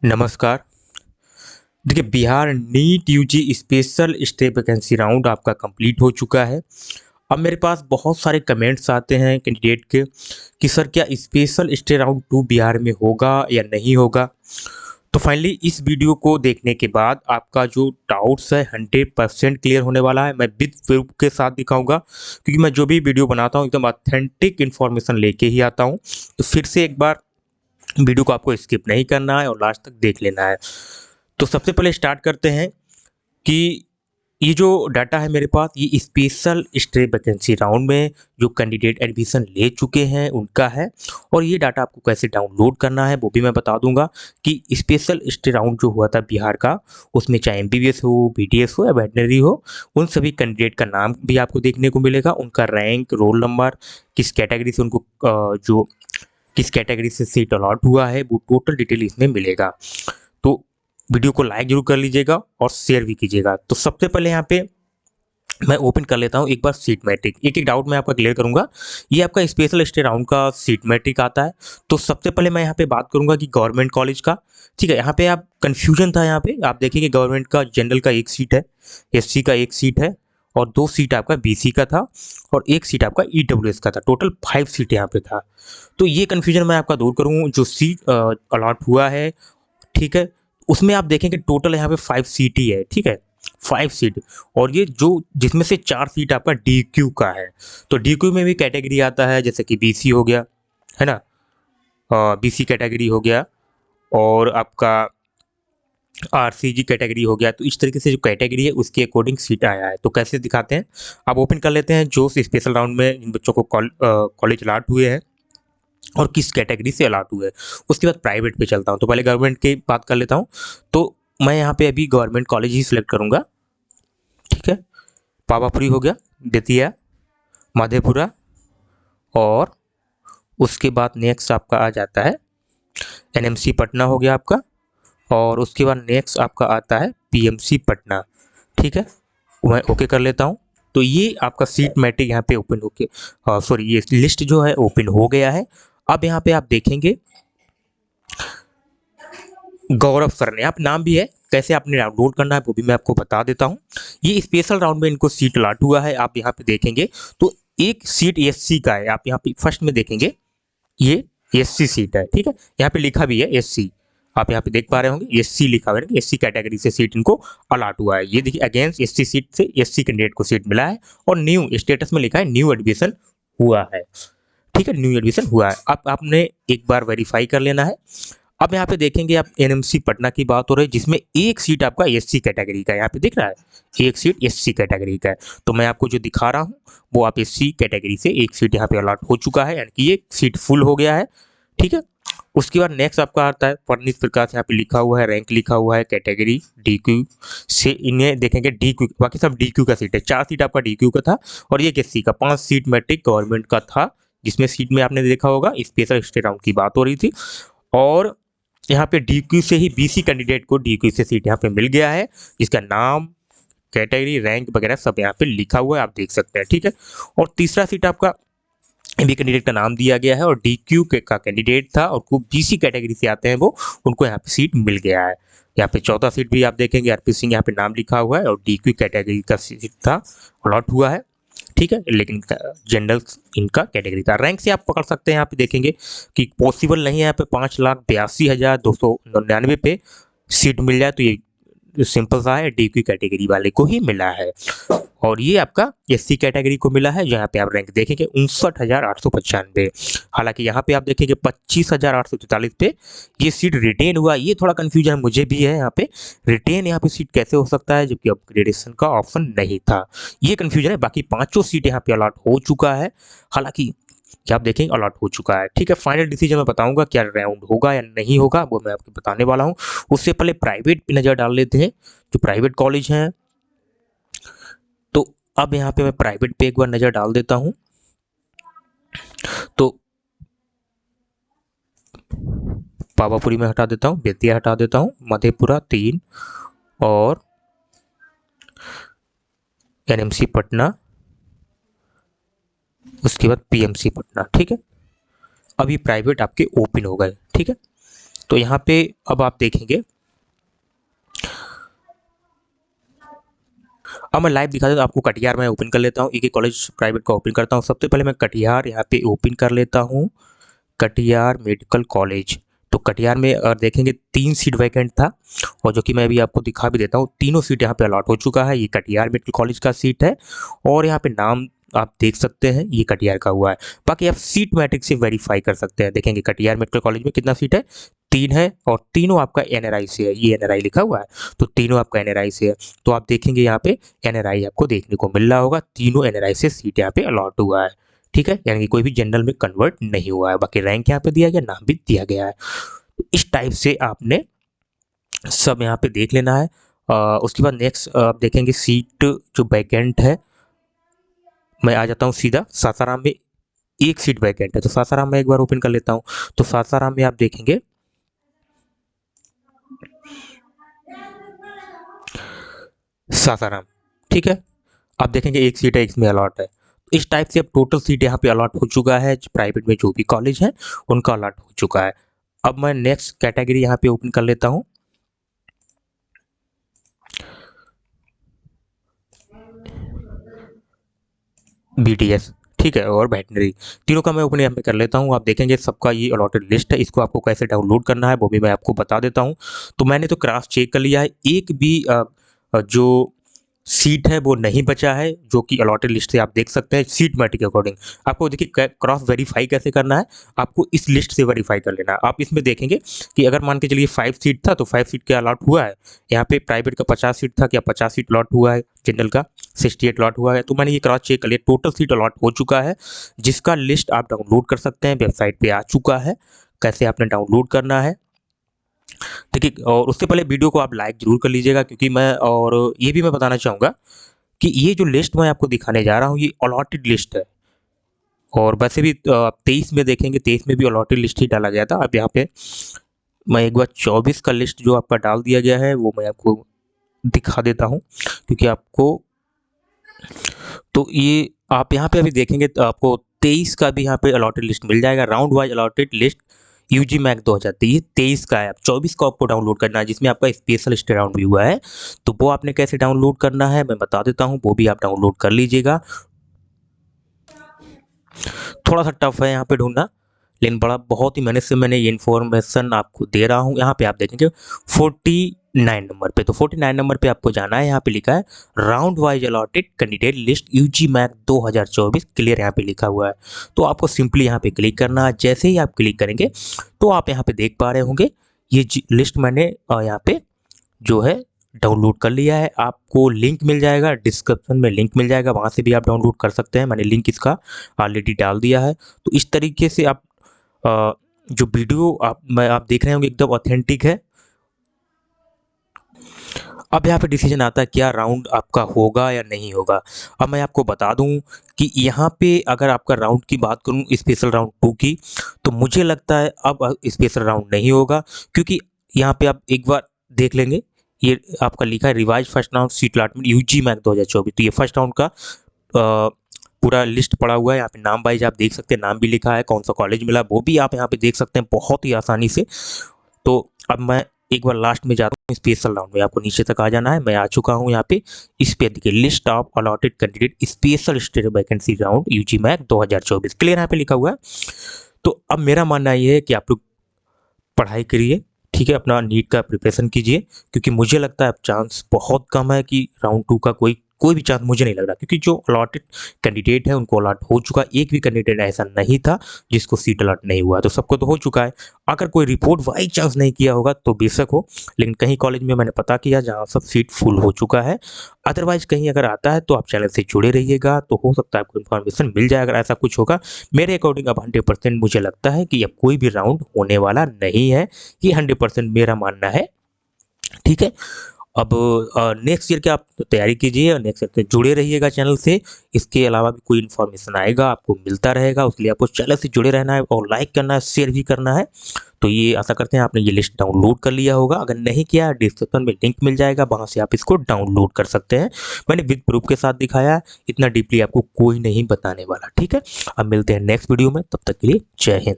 नमस्कार। देखिए, Bihar NEET UG special state vacancy round आपका कंप्लीट हो चुका है। अब मेरे पास बहुत सारे कमेंट्स आते हैं कैंडिडेट के कि सर क्या स्पेशल स्टे राउंड 2 बिहार में होगा या नहीं होगा। तो फाइनली इस वीडियो को देखने के बाद आपका जो डाउट्स है 100% क्लियर होने वाला है। मैं विद प्रूफ के साथ दिखाऊंगा, क्योंकि मैं जो भी वीडियो बनाता हूँ एकदम ऑथेंटिक इन्फॉर्मेशन लेके ही आता हूँ। तो फिर से एक बार वीडियो को आपको स्किप नहीं करना है और लास्ट तक देख लेना है। तो सबसे पहले स्टार्ट करते हैं कि ये जो डाटा है मेरे पास, ये स्पेशल स्टे वैकेंसी राउंड में जो कैंडिडेट एडमिशन ले चुके हैं उनका है। और ये डाटा आपको कैसे डाउनलोड करना है वो भी मैं बता दूंगा कि स्पेशल स्टे राउंड जो हुआ था बिहार का, उसमें चाहे एमबीबीएस हो, बीडीएस हो या वेटनरी हो, उन सभी कैंडिडेट का नाम भी आपको देखने को मिलेगा, उनका रैंक, रोल नंबर, किस कैटेगरी से उनको जो किस कैटेगरी से सीट अलॉट हुआ है, वो टोटल डिटेल इसमें मिलेगा। तो वीडियो को लाइक जरूर कर लीजिएगा और शेयर भी कीजिएगा। तो सबसे पहले यहाँ पे मैं ओपन कर लेता हूँ एक बार सीट मैट्रिक। एक एक डाउट मैं आपका क्लियर करूंगा। ये आपका स्पेशल स्टे राउंड का सीट मैट्रिक आता है। तो सबसे पहले मैं यहाँ पे बात करूंगा कि गवर्नमेंट कॉलेज का। ठीक है, यहाँ पे आप कंफ्यूजन था, यहाँ पे आप देखेंगे गवर्नमेंट का जनरल का एक सीट है, एससी का एक सीट है, और 2 सीट आपका बीसी का था, और 1 सीट आपका ईडब्ल्यूएस का था। टोटल 5 सीट यहाँ पे था। तो ये कन्फ्यूजन मैं आपका दूर करूँ, जो सीट अलॉट हुआ है, ठीक है, उसमें आप देखेंगे टोटल यहाँ पे 5 सीट ही है। ठीक है, 5 सीट। और ये जो जिसमें से 4 सीट आपका डी क्यू का है। तो डी क्यू में भी कैटेगरी आता है, जैसे कि बीसी हो गया, है ना, बीसी कैटेगरी हो गया, और आपका आरसीजी कैटेगरी हो गया। तो इस तरीके से जो कैटेगरी है उसके अकॉर्डिंग सीट आया है। तो कैसे दिखाते हैं, आप ओपन कर लेते हैं जो स्पेशल राउंड में इन बच्चों को कॉलेज अलॉट हुए हैं और किस कैटेगरी से अलॉट हुए। उसके बाद प्राइवेट पे चलता हूँ। तो पहले गवर्नमेंट की बात कर लेता हूँ। तो मैं यहाँ पे अभी गवर्नमेंट कॉलेज ही सिलेक्ट करूँगा। ठीक है, पावापुरी हो गया, बेतिया, माधेपुरा, और उसके बाद नेक्स्ट आपका आ जाता है एनएमसी पटना हो गया आपका, और उसके बाद नेक्स्ट आपका आता है पीएमसी पटना। ठीक है, मैं ओके कर लेता हूँ। तो ये आपका सीट मैट्रिक यहाँ पे ओपन होके, सॉरी, ये लिस्ट जो है ओपन हो गया है। अब यहाँ पे आप देखेंगे गौरव सर ने, आप नाम भी है, कैसे आपने डाउनलोड करना है वो भी मैं आपको बता देता हूँ। ये स्पेशल राउंड में इनको सीट अलॉट हुआ है। आप यहाँ पे देखेंगे तो एक सीट एससी का है। आप यहाँ पे फर्स्ट में देखेंगे ये एससी सीट है। ठीक है, यहाँ पे लिखा भी है एससी, आप यहाँ पे देख पा रहे होंगे एससी लिखा हुआ है, एससी कैटेगरी से सीट इनको अलॉट हुआ है। ये देखिए अगेंस्ट एससी सीट से एससी कैंडिडेट को सीट मिला है, और न्यू स्टेटस में लिखा है न्यू एडमिशन हुआ है। ठीक है, न्यू एडमिशन हुआ है। अब आपने एक बार वेरीफाई कर लेना है। अब यहाँ पे देखेंगे आप एनएमसी पटना की बात हो रही है, जिसमें एक सीट आपका एससी कैटेगरी का है। यहाँ पे दिख रहा है एक सीट एससी कैटेगरी का है। तो मैं आपको जो दिखा रहा हूँ वो आप एससी कैटेगरी से एक सीट यहाँ पे अलॉट हो चुका है, यानी कि ये सीट फुल हो गया है। ठीक है, उसके बाद नेक्स्ट आपका आता है फर्निश प्रकाश। यहाँ पे लिखा हुआ है, रैंक लिखा हुआ है, कैटेगरी डी क्यू से, इन्हें देखेंगे डी क्यू, बाकी सब डी क्यू का सीट है। 4 सीट आपका डी क्यू का था, और ये एससी का 5 सीट मैट्रिक गवर्नमेंट का था, जिसमें सीट में आपने देखा होगा स्पेशल स्टे राउंड की बात हो रही थी। और यहाँ पे डीक्यू से ही बीसी कैंडिडेट को डीक्यू से सीट यहाँ पे मिल गया है, जिसका नाम, कैटेगरी, रैंक वगैरह सब यहाँ पे लिखा हुआ है, आप देख सकते हैं। ठीक है, और तीसरा सीट आपका बी कैंडिडेट का नाम दिया गया है, और डीक्यू का कैंडिडेट था और को बीसी कैटेगरी से आते हैं वो, उनको यहाँ पे सीट मिल गया है। यहाँ पे चौथा सीट भी आप देखेंगे आरपी सिंह यहाँ पे नाम लिखा हुआ है, और डीक्यू कैटेगरी का सीट था, अलॉट हुआ है। ठीक है, लेकिन जनरल इनका कैटेगरी था। रैंक से आप पकड़ सकते हैं, यहाँ पे देखेंगे कि पॉसिबल नहीं है यहाँ पे 5,82,299 पे सीट मिल जाए। तो ये सिंपल सा है, डी क्यू कैटेगरी वाले को ही मिला है। और ये आपका एससी कैटेगरी को मिला है, जहाँ पे आप रैंक देखेंगे 59,895। हालांकि यहाँ पे आप देखेंगे 25,843 पे ये सीट रिटेन हुआ। ये थोड़ा कन्फ्यूजन मुझे भी है, यहाँ पे रिटेन यहाँ पे सीट कैसे हो सकता है जबकि अपग्रेडेशन का ऑप्शन नहीं था, ये कन्फ्यूजन है। बाकी 5 सीट यहाँ पे अलॉट हो चुका है, हालांकि क्या आप देखेंगे अलॉट हो चुका है। ठीक है, फाइनल डिसीजन मैं बताऊंगा क्या राउंड होगा या नहीं होगा, वो मैं आपको बताने वाला हूँ। उससे पहले प्राइवेट पे नज़र डाल लेते हैं, जो प्राइवेट कॉलेज हैं। तो अब यहाँ पे मैं प्राइवेट पे एक बार नज़र डाल देता हूँ। तो पावापुरी में हटा देता हूँ, बेतिया हटा देता हूँ, मधेपुरा 3, और एनएमसी पटना, उसके बाद पीएमसी पटना। ठीक है, अभी प्राइवेट आपके ओपन हो गए। ठीक है, तो यहाँ पे अब आप देखेंगे, अब मैं लाइव दिखा देता हूँ आपको। कटिहार मैं ओपन कर लेता हूँ, एक कॉलेज प्राइवेट का ओपन करता हूँ। सबसे पहले मैं कटिहार यहाँ पे ओपन कर लेता हूँ, कटिहार मेडिकल कॉलेज। तो कटिहार में देखेंगे 3 सीट वैकेंट था, और जो कि मैं अभी आपको दिखा भी देता हूँ, तीनों सीट यहाँ पे अलॉट हो चुका है। ये कटिहार मेडिकल कॉलेज का सीट है, और यहाँ पे नाम आप देख सकते हैं, ये कटिहार का हुआ है। बाकी आप सीट मैट्रिक्स से वेरीफाई कर सकते हैं। देखेंगे कटिहार मेडिकल कॉलेज में कितना सीट है, 3 है, और तीनों आपका एनआरआई से है। ये एनआरआई लिखा हुआ है, तो तीनों आपका एनआरआई से है। तो आप देखेंगे यहाँ पे एनआरआई आपको देखने को मिल रहा होगा, तीनों एनआरआई से सीट यहाँ पे अलॉट हुआ है। ठीक है, यानी कि कोई भी जनरल में कन्वर्ट नहीं हुआ है। बाकी रैंक यहाँ पे दिया गया, नाम भी दिया गया है। तो इस टाइप से आपने सब यहाँ पे देख लेना है। उसके बाद नेक्स्ट आप देखेंगे सीट जो वैकेंट है, मैं आ जाता हूँ सीधा सासाराम में। एक सीट वैकेंट है, तो सासाराम में एक बार ओपन कर लेता हूँ। तो सासाराम में आप देखेंगे सासाराम, ठीक है, आप देखेंगे एक सीट है, इसमें अलॉट है। इस टाइप से अब टोटल सीट यहाँ पे अलॉट हो चुका है, प्राइवेट में जो भी कॉलेज है उनका अलॉट हो चुका है। अब मैं नेक्स्ट कैटेगरी यहाँ पे ओपन कर लेता हूँ, बीटीएस, ठीक है, और वेटनरी, तीनों का मैं ओपन यहाँ पे कर लेता हूँ। आप देखेंगे सबका ये अलॉटेड लिस्ट है, इसको आपको कैसे डाउनलोड करना है वो भी मैं आपको बता देता हूँ। तो मैंने तो क्रॉस चेक कर लिया है, एक भी जो सीट है वो नहीं बचा है, जो कि अलॉटेड लिस्ट से आप देख सकते हैं सीट मैट्रिक के अकॉर्डिंग। आपको देखिए क्रॉस वेरीफाई कैसे करना है, आपको इस लिस्ट से वेरीफाई कर लेना है। आप इसमें देखेंगे कि अगर मान के चलिए 5 सीट था, तो 5 सीट क्या अलॉट हुआ है, यहाँ पे प्राइवेट का 50 सीट था, क्या 50 सीट अलॉट हुआ है, जनरल का 68 अलॉट हुआ है। तो मैंने ये क्रॉस चेक कर लिया, टोटल सीट अलॉट हो चुका है, जिसका लिस्ट आप डाउनलोड कर सकते हैं, वेबसाइट पे आ चुका है। कैसे आपने डाउनलोड करना है, ठीक है। और उससे पहले वीडियो को आप लाइक जरूर कर लीजिएगा, क्योंकि मैं और ये भी मैं बताना चाहूँगा कि ये जो लिस्ट मैं आपको दिखाने जा रहा हूँ, ये अलॉटेड लिस्ट है। और वैसे भी 23 में देखेंगे, 23 में भी अलॉटेड लिस्ट ही डाला गया था। अब यहाँ पे मैं एक बार 24 का लिस्ट जो आपका डाल दिया गया है वो मैं आपको दिखा देता हूँ, क्योंकि आपको, तो ये आप यहाँ पे अभी देखेंगे तो आपको 23 का भी यहाँ पे अलॉटेड लिस्ट मिल जाएगा, round wise allotted list UG MAC 2023 का है। अब 24 को आपको डाउनलोड करना है, जिसमें आपका स्पेशल स्टे राउंड भी हुआ है। तो वो आपने कैसे डाउनलोड करना है मैं बता देता हूँ, वो भी आप डाउनलोड कर लीजिएगा। थोड़ा सा टफ है यहाँ पे ढूंढना, लेकिन बड़ा बहुत ही मेहनत से मैंने ये इन्फॉर्मेशन आपको दे रहा हूँ। यहाँ पे आप देखेंगे 49 नंबर पे, तो 49 नंबर पे आपको जाना है। यहाँ पे लिखा है round wise allotted candidate list UG MAC 2024 clear, यहाँ पे लिखा हुआ है। तो आपको सिंपली यहाँ पे क्लिक करना है। जैसे ही आप क्लिक करेंगे तो आप यहाँ पे देख पा रहे होंगे ये लिस्ट मैंने यहाँ पे जो है डाउनलोड कर लिया है। आपको लिंक मिल जाएगा, डिस्क्रिप्शन में लिंक मिल जाएगा, वहाँ से भी आप डाउनलोड कर सकते हैं। मैंने लिंक इसका ऑलरेडी डाल दिया है। तो इस तरीके से आप जो वीडियो आप देख रहे होंगे एकदम ऑथेंटिक है। अब यहाँ पे डिसीजन आता है क्या राउंड आपका होगा या नहीं होगा। अब मैं आपको बता दूं कि यहाँ पे अगर आपका राउंड की बात करूं, स्पेशल राउंड 2 की, तो मुझे लगता है अब स्पेशल राउंड नहीं होगा, क्योंकि यहाँ पे आप एक बार देख लेंगे, ये आपका लिखा है revise first round seat allotment UG MAC 2024। तो ये फर्स्ट राउंड का पूरा लिस्ट पड़ा हुआ है। यहाँ पे नाम वाइज आप देख सकते हैं, नाम भी लिखा है, कौन सा कॉलेज मिला वो भी आप यहाँ पे देख सकते हैं बहुत ही आसानी से। तो अब मैं एक बार लास्ट में जाता हूँ, स्पेशल राउंड में आपको नीचे तक आ जाना है। मैं आ चुका हूँ यहाँ पे, इस पे देखिए list of allotted candidate special state vacancy round UG MAC 2024 clear यहाँ पे लिखा हुआ है। तो अब मेरा मानना ये है कि आप लोग पढ़ाई करिए, ठीक है, अपना नीट का प्रिपरेशन कीजिए, क्योंकि मुझे लगता है अब चांस बहुत कम है कि राउंड 2 का कोई भी चांस मुझे नहीं लग रहा, क्योंकि जो अलॉटेड कैंडिडेट है उनको अलॉट हो चुका। एक भी कैंडिडेट ऐसा नहीं था जिसको सीट अलॉट नहीं हुआ, तो सबको तो हो चुका है। अगर कोई रिपोर्ट बाई चांस नहीं किया होगा तो बेशक हो, लेकिन कहीं कॉलेज में मैंने पता किया जहाँ सब सीट फुल हो चुका है। अदरवाइज कहीं अगर आता है तो आप चैनल से जुड़े रहिएगा, तो हो सकता है आपको इन्फॉर्मेशन मिल जाए अगर ऐसा कुछ होगा। मेरे अकॉर्डिंग अब 100% मुझे लगता है कि अब कोई भी राउंड होने वाला नहीं है, ये 100% मेरा मानना है, ठीक है। अब नेक्स्ट ईयर की आप तैयारी कीजिए और नेक्स्ट ईयर से जुड़े रहिएगा चैनल से। इसके अलावा भी कोई इन्फॉर्मेशन आएगा आपको मिलता रहेगा, उसके लिए आपको चैनल से जुड़े रहना है और लाइक करना है, शेयर भी करना है। तो ये आशा करते हैं आपने ये लिस्ट डाउनलोड कर लिया होगा, अगर नहीं किया डिस्क्रिप्शन में लिंक मिल जाएगा, वहाँ से आप इसको डाउनलोड कर सकते हैं। मैंने विद प्रूफ के साथ दिखाया, इतना डीपली आपको कोई नहीं बताने वाला, ठीक है। अब मिलते हैं नेक्स्ट वीडियो में, तब तक के लिए जय हिंद।